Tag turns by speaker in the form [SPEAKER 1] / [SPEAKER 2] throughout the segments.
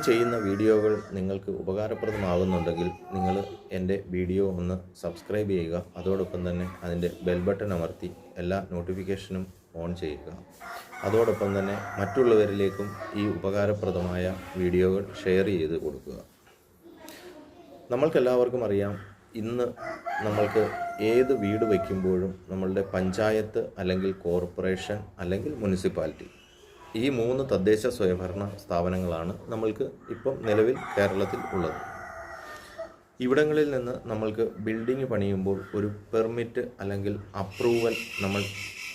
[SPEAKER 1] ചെയ്യുന്ന വീഡിയോകൾ നിങ്ങൾക്ക് ഉപകാരപ്രദമാകുന്നുണ്ടെങ്കിൽ നിങ്ങൾ എൻ്റെ വീഡിയോ ഒന്ന് സബ്സ്ക്രൈബ് ചെയ്യുക. അതോടൊപ്പം തന്നെ അതിൻ്റെ ബെൽ ബട്ടൺ അമർത്തി എല്ലാ നോട്ടിഫിക്കേഷനും ഓൺ ചെയ്യുക. അതോടൊപ്പം തന്നെ മറ്റുള്ളവരിലേക്കും ഈ ഉപകാരപ്രദമായ വീഡിയോകൾ ഷെയർ ചെയ്ത് കൊടുക്കുക. നമ്മൾക്കെല്ലാവർക്കും അറിയാം, ഇന്ന് നമ്മൾക്ക് ഏത് വീട് വയ്ക്കുമ്പോഴും നമ്മളുടെ പഞ്ചായത്ത് അല്ലെങ്കിൽ കോർപ്പറേഷൻ അല്ലെങ്കിൽ മുനിസിപ്പാലിറ്റി, ഈ 3 തദ്ദേശ സ്വയംഭരണ സ്ഥാപനങ്ങളാണ് നമ്മൾക്ക് ഇപ്പം നിലവിൽ കേരളത്തിൽ ഉള്ളത്. ഇവിടങ്ങളിൽ നിന്ന് നമ്മൾക്ക് ബിൽഡിംഗ് പണിയുമ്പോൾ ഒരു പെർമിറ്റ് അല്ലെങ്കിൽ അപ്രൂവൽ നമ്മൾ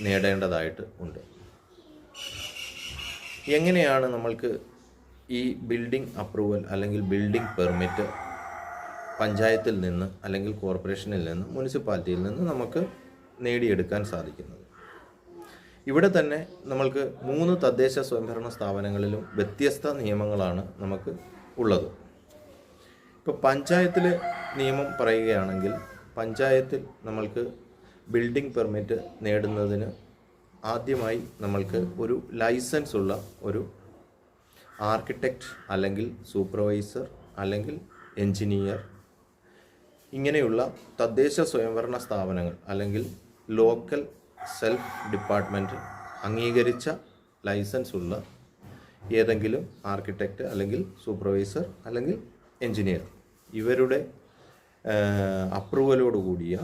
[SPEAKER 1] നേടേണ്ടതായിട്ട് ഉണ്ട്. എങ്ങനെയാണ് നമ്മൾക്ക് ഈ ബിൽഡിംഗ് അപ്രൂവൽ അല്ലെങ്കിൽ ബിൽഡിംഗ് പെർമിറ്റ് പഞ്ചായത്തിൽ നിന്ന് അല്ലെങ്കിൽ കോർപ്പറേഷനിൽ നിന്ന് മുനിസിപ്പാലിറ്റിയിൽ നിന്ന് നമുക്ക് നേടിയെടുക്കാൻ സാധിക്കുന്നത്? ഇവിടെ തന്നെ നമ്മൾക്ക് 3 തദ്ദേശ സ്വയംഭരണ സ്ഥാപനങ്ങളിലും വ്യത്യസ്ത നിയമങ്ങളാണ് നമുക്ക് ഉള്ളത്. ഇപ്പോൾ പഞ്ചായത്തിലെ നിയമം പറയുകയാണെങ്കിൽ, പഞ്ചായത്തിൽ നമ്മൾക്ക് ബിൽഡിംഗ് പെർമിറ്റ് നേടുന്നതിന് ആദ്യമായി നമ്മൾക്ക് ഒരു ലൈസൻസ് ഉള്ള ഒരു ആർക്കിടെക്റ്റ് അല്ലെങ്കിൽ സൂപ്പർവൈസർ അല്ലെങ്കിൽ എൻജിനീയർ, ഇങ്ങനെയുള്ള തദ്ദേശ സ്വയംഭരണ സ്ഥാപനങ്ങൾ അല്ലെങ്കിൽ ലോക്കൽ സെൽഫ് ഡിപ്പാർട്ട്മെൻറ്റ് അംഗീകരിച്ച ലൈസൻസ് ഉള്ള ഏതെങ്കിലും ആർക്കിടെക്റ്റ് അല്ലെങ്കിൽ സൂപ്പർവൈസർ അല്ലെങ്കിൽ എൻജിനീയർ, ഇവരുടെ അപ്രൂവലോട് കൂടിയ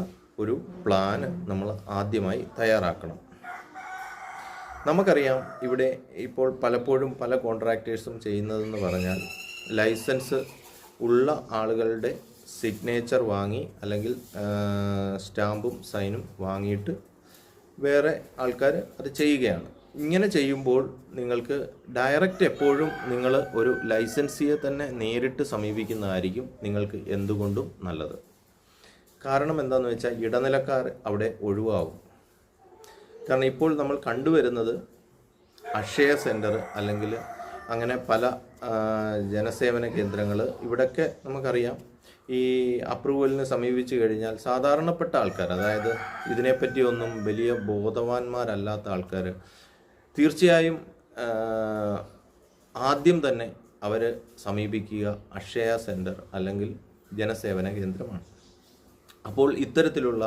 [SPEAKER 1] ഒരു പ്ലാൻ നമ്മൾ ആദ്യമായി തയ്യാറാക്കണം. നമുക്കറിയാം, ഇവിടെ ഇപ്പോൾ പലപ്പോഴും പല കോൺട്രാക്ടേഴ്സും ചെയ്യുന്നതെന്ന് പറഞ്ഞാൽ, ലൈസൻസ് ഉള്ള ആളുകളുടെ സിഗ്നേച്ചർ വാങ്ങി അല്ലെങ്കിൽ സ്റ്റാമ്പും സൈനും വാങ്ങിയിട്ട് വേറെ ആൾക്കാർ അത് ചെയ്യുകയാണ്. ഇങ്ങനെ ചെയ്യുമ്പോൾ നിങ്ങൾക്ക് ഡയറക്റ്റ് എപ്പോഴും നിങ്ങൾ ഒരു ലൈസൻസിയെ തന്നെ നേരിട്ട് സമീപിക്കുന്നതായിരിക്കും നിങ്ങൾക്ക് എന്തുകൊണ്ടും നല്ലത്. കാരണം എന്താണെന്ന് വെച്ചാൽ, ഇടനിലക്കാർ അവിടെ ഒഴിവാകും. കാരണം ഇപ്പോൾ നമ്മൾ കണ്ടുവരുന്നത് അക്ഷയ സെൻറ്റർ അല്ലെങ്കിൽ അങ്ങനെ പല ജനസേവന കേന്ദ്രങ്ങൾ, ഇവിടെയൊക്കെ നമുക്കറിയാം, ഈ അപ്രൂവലിന് സമീപിച്ചു കഴിഞ്ഞാൽ സാധാരണപ്പെട്ട ആൾക്കാർ, അതായത് ഇതിനെപ്പറ്റിയൊന്നും വലിയ ബോധവാന്മാരല്ലാത്ത ആൾക്കാർ, തീർച്ചയായും ആദ്യം തന്നെ അവർ സമീപിക്കുക അക്ഷയ സെൻറ്റർ അല്ലെങ്കിൽ ജനസേവന കേന്ദ്രമാണ്. അപ്പോൾ ഇത്തരത്തിലുള്ള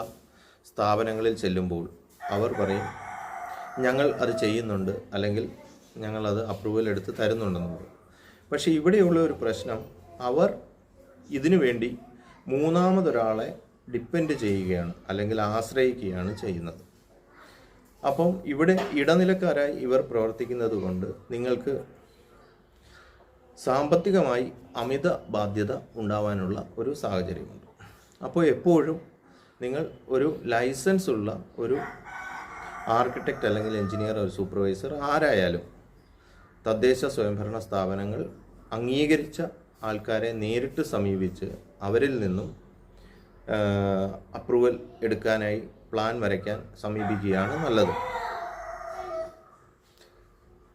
[SPEAKER 1] സ്ഥാപനങ്ങളിൽ ചെല്ലുമ്പോൾ അവർ പറയും, ഞങ്ങൾ അത് ചെയ്യുന്നുണ്ട് അല്ലെങ്കിൽ ഞങ്ങളത് അപ്രൂവൽ എടുത്ത് തരുന്നുണ്ടെന്ന് പറയും. പക്ഷേ ഇവിടെയുള്ള ഒരു പ്രശ്നം, അവർ ഇതിനു വേണ്ടി മൂന്നാമതൊരാളെ ഡിപ്പെൻഡ് ചെയ്യുകയാണ് അല്ലെങ്കിൽ ആശ്രയിക്കുകയാണ് ചെയ്യുന്നത്. അപ്പം ഇവിടെ ഇടനിലക്കാരായി ഇവർ പ്രവർത്തിക്കുന്നത് കൊണ്ട് നിങ്ങൾക്ക് സാമ്പത്തികമായി അമിത ബാധ്യത ഉണ്ടാവാനുള്ള ഒരു സാഹചര്യമുണ്ട്. അപ്പോൾ എപ്പോഴും നിങ്ങൾ ഒരു ലൈസൻസ് ഉള്ള ഒരു ആർക്കിടെക്റ്റ് അല്ലെങ്കിൽ എൻജിനീയർ, ഒരു സൂപ്പർവൈസർ ആരായാലും തദ്ദേശ സ്വയംഭരണ സ്ഥാപനങ്ങൾ അംഗീകരിച്ച ആൾക്കാരെ നേരിട്ട് സമീപിച്ച് അവരിൽ നിന്നും അപ്രൂവൽ എടുക്കാനായി പ്ലാൻ വരയ്ക്കാൻ സമീപിക്കുകയാണ് നല്ലത്.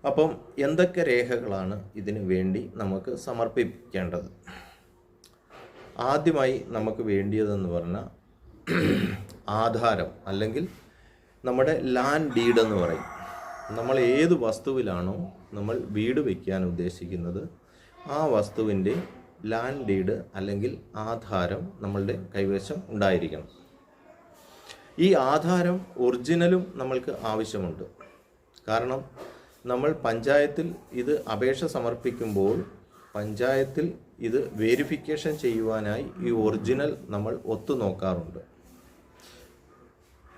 [SPEAKER 1] അപ്പം എന്തൊക്കെ രേഖകളാണ് ഇതിനു വേണ്ടി നമുക്ക് സമർപ്പിക്കേണ്ടത്? ആദ്യമായി നമുക്ക് വേണ്ടിയതെന്ന് പറഞ്ഞാൽ ആധാരം അല്ലെങ്കിൽ നമ്മുടെ ലാൻഡ് ഡീഡ് എന്ന് പറയും. നമ്മൾ ഏത് വസ്തുവിലാണോ നമ്മൾ വീട് വയ്ക്കാൻ ഉദ്ദേശിക്കുന്നത്, ആ വസ്തുവിൻ്റെ ലാൻഡ് ഡീഡ് അല്ലെങ്കിൽ ആധാരം നമ്മളുടെ കൈവശം ഉണ്ടായിരിക്കണം. ഈ ആധാരം ഒറിജിനലും നമ്മൾക്ക് ആവശ്യമുണ്ട്. കാരണം നമ്മൾ പഞ്ചായത്തിൽ ഇത് അപേക്ഷ സമർപ്പിക്കുമ്പോൾ പഞ്ചായത്തിൽ ഇത് വെരിഫിക്കേഷൻ ചെയ്യുവാനായി ഈ ഒറിജിനൽ നമ്മൾ ഒത്തുനോക്കാറുണ്ട്.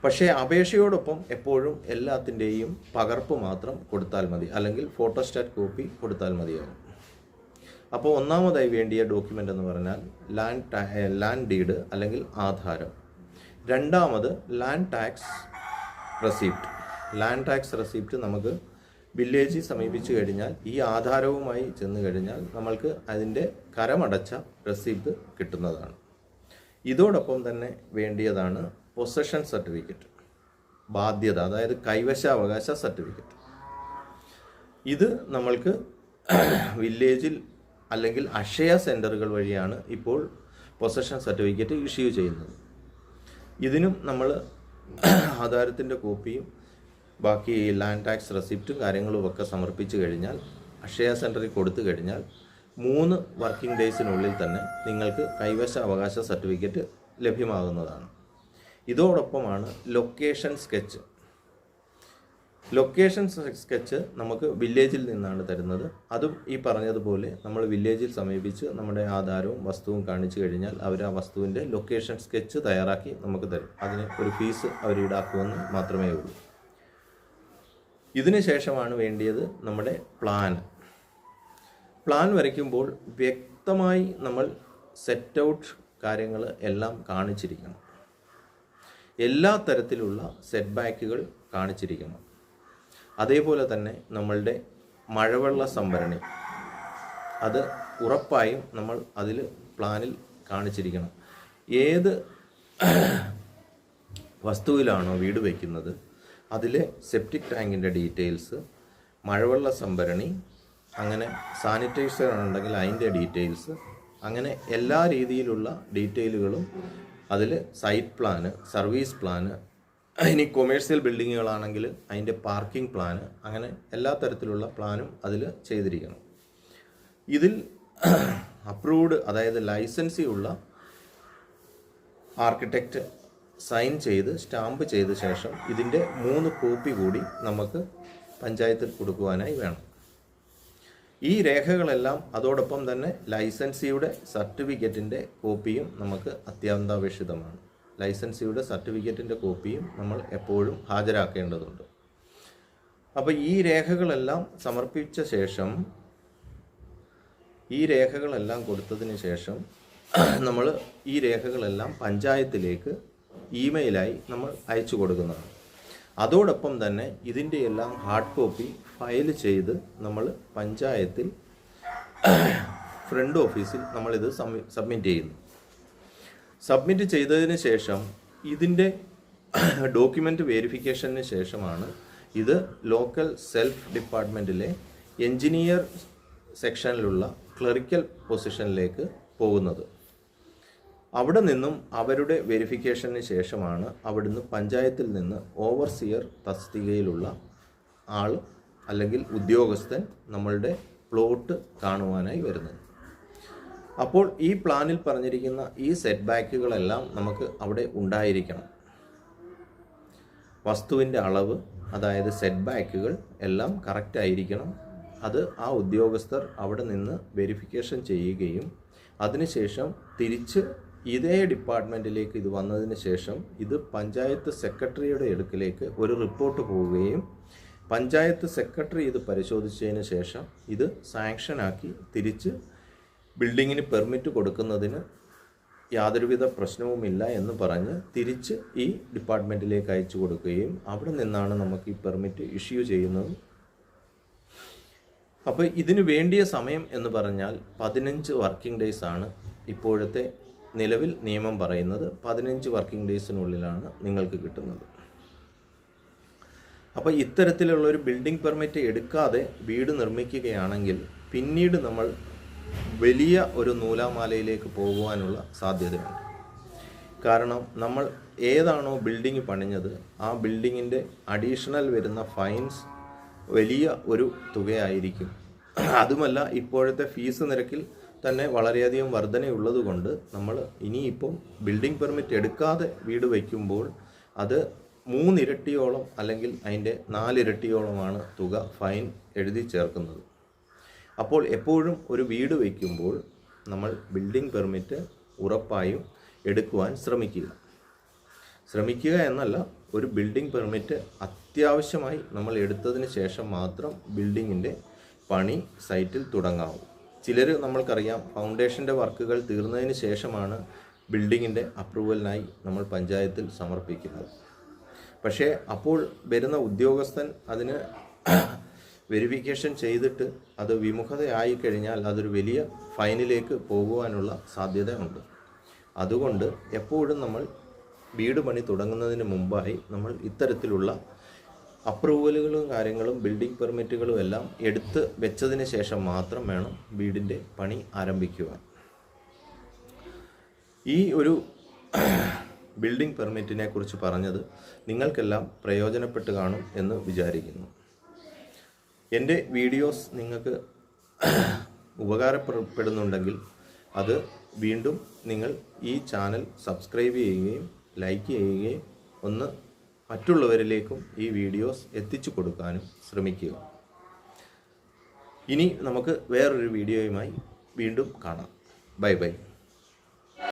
[SPEAKER 1] പക്ഷേ അപേക്ഷയോടൊപ്പം എപ്പോഴും എല്ലാത്തിൻ്റെയും പകർപ്പ് മാത്രം കൊടുത്താൽ മതി, അല്ലെങ്കിൽ ഫോട്ടോസ്റ്റാറ്റ് കോപ്പി കൊടുത്താൽ മതിയാകും. അപ്പോൾ ഒന്നാമതായി വേണ്ടിയ ഡോക്യുമെൻ്റ് എന്ന് പറഞ്ഞാൽ ലാൻഡ് ഡീഡ് അല്ലെങ്കിൽ ആധാരം. രണ്ടാമത് land tax receipt. Land tax receipt നമുക്ക് വില്ലേജിൽ സമീപിച്ചു കഴിഞ്ഞാൽ, ഈ ആധാരവുമായി ചെന്ന് കഴിഞ്ഞാൽ നമ്മൾക്ക് അതിൻ്റെ കരമടച്ച റെസിപ്റ്റ് കിട്ടുന്നതാണ്. ഇതോടൊപ്പം തന്നെ വേണ്ടിയതാണ് പൊസഷൻ സർട്ടിഫിക്കറ്റ്, ബാധ്യത, അതായത് കൈവശാവകാശ സർട്ടിഫിക്കറ്റ്. ഇത് നമ്മൾക്ക് വില്ലേജിൽ അല്ലെങ്കിൽ അക്ഷയ സെൻറ്ററുകൾ വഴിയാണ് ഇപ്പോൾ പൊസഷൻ സർട്ടിഫിക്കറ്റ് ഇഷ്യൂ ചെയ്യുന്നത്. ഇതിനും നമ്മൾ ആധാരത്തിൻ്റെ കോപ്പിയും ബാക്കി ലാൻഡ് ടാക്സ് റെസിപ്റ്റും കാര്യങ്ങളും ഒക്കെ സമർപ്പിച്ചു കഴിഞ്ഞാൽ, അക്ഷയ സെൻറ്ററിൽ കൊടുത്തു കഴിഞ്ഞാൽ 3 വർക്കിംഗ് ഡേയ്സിനുള്ളിൽ തന്നെ നിങ്ങൾക്ക് കൈവശ അവകാശ സർട്ടിഫിക്കറ്റ് ലഭ്യമാകുന്നതാണ്. ഇതോടൊപ്പമാണ് ലൊക്കേഷൻ സ്കെച്ച്. ലൊക്കേഷൻ സ്കെച്ച് നമുക്ക് വില്ലേജിൽ നിന്നാണ് തരുന്നത്. അതും ഈ പറഞ്ഞതുപോലെ നമ്മൾ വില്ലേജിൽ സമീപിച്ച് നമ്മുടെ ആധാരവും വസ്തുവും കാണിച്ചു കഴിഞ്ഞാൽ അവർ ആ വസ്തുവിൻ്റെ ലൊക്കേഷൻ സ്കെച്ച് തയ്യാറാക്കി നമുക്ക് തരും. അതിന് ഒരു ഫീസ് അവർ ഈടാക്കുമെന്ന് മാത്രമേ ഉള്ളൂ. ഇതിന് ശേഷമാണ് വേണ്ടിയത് നമ്മുടെ പ്ലാൻ വരയ്ക്കുമ്പോൾ വ്യക്തമായി നമ്മൾ സെറ്റ് ഔട്ട് കാര്യങ്ങൾ എല്ലാം കാണിച്ചിരിക്കണം. എല്ലാ തരത്തിലുള്ള സെറ്റ് ബാക്കുകൾ കാണിച്ചിരിക്കണം. അതേപോലെ തന്നെ നമ്മളുടെ മഴവെള്ള സംഭരണി അത് ഉറപ്പായും നമ്മൾ അതിൽ പ്ലാനിൽ കാണിച്ചിരിക്കണം. ഏത് വസ്തുവിലാണോ വീട് വയ്ക്കുന്നത് അതിലെ സെപ്റ്റിക് ടാങ്കിൻ്റെ ഡീറ്റെയിൽസ്, മഴവെള്ള സംഭരണി, അങ്ങനെ സാനിറ്റൈസർ ഉണ്ടെങ്കിൽ അതിൻ്റെ ഡീറ്റെയിൽസ്, അങ്ങനെ എല്ലാ രീതിയിലുള്ള ഡീറ്റെയിലുകളും അതിൽ സൈറ്റ് പ്ലാന്, സർവീസ് പ്ലാന്, ഇനി കൊമേഴ്സ്യൽ ബിൽഡിങ്ങുകളാണെങ്കിൽ അതിൻ്റെ പാർക്കിംഗ് പ്ലാന്, അങ്ങനെ എല്ലാ തരത്തിലുള്ള പ്ലാനും അതിൽ ചെയ്തിരിക്കണം. ഇതിൽ അപ്രൂവ്ഡ്, അതായത് ലൈസൻസി ഉള്ള ആർക്കിടെക്റ്റ് സൈൻ ചെയ്ത് സ്റ്റാമ്പ് ചെയ്ത ശേഷം ഇതിൻ്റെ 3 കോപ്പി കൂടി നമുക്ക് പഞ്ചായത്തിൽ കൊടുക്കുവാനായി വേണം. ഈ രേഖകളെല്ലാം അതോടൊപ്പം തന്നെ ലൈസൻസിയുടെ സർട്ടിഫിക്കറ്റിൻ്റെ കോപ്പിയും നമുക്ക് അത്യന്താപേക്ഷിതമാണ്. ലൈസൻസിയുടെ സർട്ടിഫിക്കറ്റിൻ്റെ കോപ്പിയും നമ്മൾ എപ്പോഴും ഹാജരാക്കേണ്ടതുണ്ട്. അപ്പോൾ ഈ രേഖകളെല്ലാം സമർപ്പിച്ച ശേഷം, ഈ രേഖകളെല്ലാം കൊടുത്തതിന് ശേഷം നമ്മൾ ഈ രേഖകളെല്ലാം പഞ്ചായത്തിലേക്ക് ഇമെയിലായി നമ്മൾ അയച്ചു കൊടുക്കുന്നതാണ്. അതോടൊപ്പം തന്നെ ഇതിൻ്റെ എല്ലാം ഹാർഡ് കോപ്പി ഫയൽ ചെയ്ത് നമ്മൾ പഞ്ചായത്തിൽ ഫ്രണ്ട് ഓഫീസിൽ നമ്മളിത് സബ്മിറ്റ് ചെയ്യുന്നു. സബ്മിറ്റ് ചെയ്തതിന് ശേഷം ഇതിൻ്റെ ഡോക്യുമെൻ്റ് വെരിഫിക്കേഷന് ശേഷമാണ് ഇത് ലോക്കൽ സെൽഫ് ഡിപ്പാർട്ട്മെൻറ്റിലെ എൻജിനീയർ സെക്ഷനിലുള്ള ക്ലറിക്കൽ പൊസിഷനിലേക്ക് പോകുന്നത്. അവിടെ നിന്നും അവരുടെ വെരിഫിക്കേഷന് ശേഷമാണ് അവിടുന്ന് പഞ്ചായത്തിൽ നിന്ന് ഓവർസിയർ തസ്തികയിലുള്ള ആൾ അല്ലെങ്കിൽ ഉദ്യോഗസ്ഥൻ നമ്മളുടെ പ്ലോട്ട് കാണുവാനായി വരുന്നത്. അപ്പോൾ ഈ പ്ലാനിൽ പറഞ്ഞിരിക്കുന്ന ഈ സെറ്റ് ബാക്കുകളെല്ലാം നമുക്ക് അവിടെ ഉണ്ടായിരിക്കണം. വസ്തുവിൻ്റെ അളവ്, അതായത് സെറ്റ് ബാക്കുകൾ എല്ലാം കറക്റ്റ് ആയിരിക്കണം. അത് ആ ഉദ്യോഗസ്ഥർ അവിടെ നിന്ന് വെരിഫിക്കേഷൻ ചെയ്യുകയും അതിനുശേഷം തിരിച്ച് ഇതേ ഡിപ്പാർട്ട്മെൻറ്റിലേക്ക് ഇത് വന്നതിന് ശേഷം ഇത് പഞ്ചായത്ത് സെക്രട്ടറിയുടെ അടുക്കിലേക്ക് ഒരു റിപ്പോർട്ട് പോവുകയും പഞ്ചായത്ത് സെക്രട്ടറി ഇത് പരിശോധിച്ചതിന് ശേഷം ഇത് സാങ്ഷനാക്കി തിരിച്ച് ബിൽഡിങ്ങിന് പെർമിറ്റ് കൊടുക്കുന്നതിന് യാതൊരുവിധ പ്രശ്നവുമില്ല എന്ന് പറഞ്ഞ് തിരിച്ച് ഈ ഡിപ്പാർട്ട്മെൻറ്റിലേക്ക് അയച്ചു കൊടുക്കുകയും അവിടെ നിന്നാണ് നമുക്ക് ഈ പെർമിറ്റ് ഇഷ്യൂ ചെയ്യുന്നത്. അപ്പോൾ ഇതിന് വേണ്ടിയ സമയം എന്ന് പറഞ്ഞാൽ 15 വർക്കിംഗ് ഡേയ്സ് ആണ് ഇപ്പോഴത്തെ നിലവിൽ നിയമം പറയുന്നത്. 15 വർക്കിംഗ് ഡേയ്സിനുള്ളിലാണ് നിങ്ങൾക്ക് കിട്ടുന്നത്. അപ്പോൾ ഇത്തരത്തിലുള്ളൊരു ബിൽഡിംഗ് പെർമിറ്റ് എടുക്കാതെ വീട് നിർമ്മിക്കുകയാണെങ്കിൽ പിന്നീട് നമ്മൾ വലിയ ഒരു നൂലാമാലയിലേക്ക് പോകുവാനുള്ള സാധ്യതയുണ്ട്. കാരണം നമ്മൾ ഏതാണോ ബിൽഡിംഗ് പണിഞ്ഞത് ആ ബിൽഡിങ്ങിൻ്റെ അഡീഷണൽ വരുന്ന ഫൈൻസ് വലിയ ഒരു തുകയായിരിക്കും. അതുമല്ല, ഇപ്പോഴത്തെ ഫീസ് നിരക്കിൽ തന്നെ വളരെയധികം വർധനയുള്ളത് കൊണ്ട് നമ്മൾ ഇനിയിപ്പം ബിൽഡിംഗ് പെർമിറ്റ് എടുക്കാതെ വീട് വയ്ക്കുമ്പോൾ അത് 3 ഇരട്ടിയോളം അല്ലെങ്കിൽ അതിൻ്റെ 4 ഇരട്ടിയോളമാണ് തുക ഫൈൻ എഴുതി ചേർക്കുന്നത്. അപ്പോൾ എപ്പോഴും ഒരു വീട് വയ്ക്കുമ്പോൾ നമ്മൾ ബിൽഡിംഗ് പെർമിറ്റ് ഉറപ്പായും എടുക്കുവാൻ ശ്രമിക്കുക എന്നല്ല, ഒരു ബിൽഡിംഗ് പെർമിറ്റ് അത്യാവശ്യമായി നമ്മൾ എടുത്തതിന് ശേഷം മാത്രം ബിൽഡിങ്ങിൻ്റെ പണി സൈറ്റിൽ തുടങ്ങാവൂ. ചിലർ നമ്മൾക്കറിയാം ഫൗണ്ടേഷൻ്റെ വർക്കുകൾ തീർന്നതിന് ശേഷമാണ് ബിൽഡിങ്ങിൻ്റെ അപ്രൂവലിനായി നമ്മൾ പഞ്ചായത്തിൽ സമർപ്പിക്കുന്നത്. പക്ഷേ അപ്പോൾ വരുന്ന ഉദ്യോഗസ്ഥൻ അതിന് വെരിഫിക്കേഷൻ ചെയ്തിട്ട് അത് വിമുഖതയായി കഴിഞ്ഞാൽ അതൊരു വലിയ ഫൈനിലേക്ക് പോകുവാനുള്ള സാധ്യത ഉണ്ട്. അതുകൊണ്ട് എപ്പോഴും നമ്മൾ വീട് പണി തുടങ്ങുന്നതിന് മുമ്പായി നമ്മൾ ഇത്തരത്തിലുള്ള അപ്രൂവലുകളും കാര്യങ്ങളും ബിൽഡിംഗ് പെർമിറ്റുകളും എല്ലാം എടുത്ത് വെച്ചതിന് ശേഷം മാത്രം വേണം വീടിൻ്റെ പണി ആരംഭിക്കുവാൻ. ഈ ഒരു ബിൽഡിംഗ് പെർമിറ്റിനെ കുറിച്ച് പറഞ്ഞത് നിങ്ങൾക്കെല്ലാം പ്രയോജനപ്പെട്ട് കാണും എന്ന് വിചാരിക്കുന്നു. എൻ്റെ വീഡിയോസ് നിങ്ങൾക്ക് ഉപകാരപ്പെടുന്നുണ്ടെങ്കിൽ അത് വീണ്ടും നിങ്ങൾ ഈ ചാനൽ സബ്സ്ക്രൈബ് ചെയ്യുകയും ലൈക്ക് ചെയ്യുകയും ഒന്ന് മറ്റുള്ളവരിലേക്കും ഈ വീഡിയോസ് എത്തിച്ചു കൊടുക്കാനും ശ്രമിക്കുക. ഇനി നമുക്ക് വേറൊരു വീഡിയോയുമായി വീണ്ടും കാണാം. Bye bye.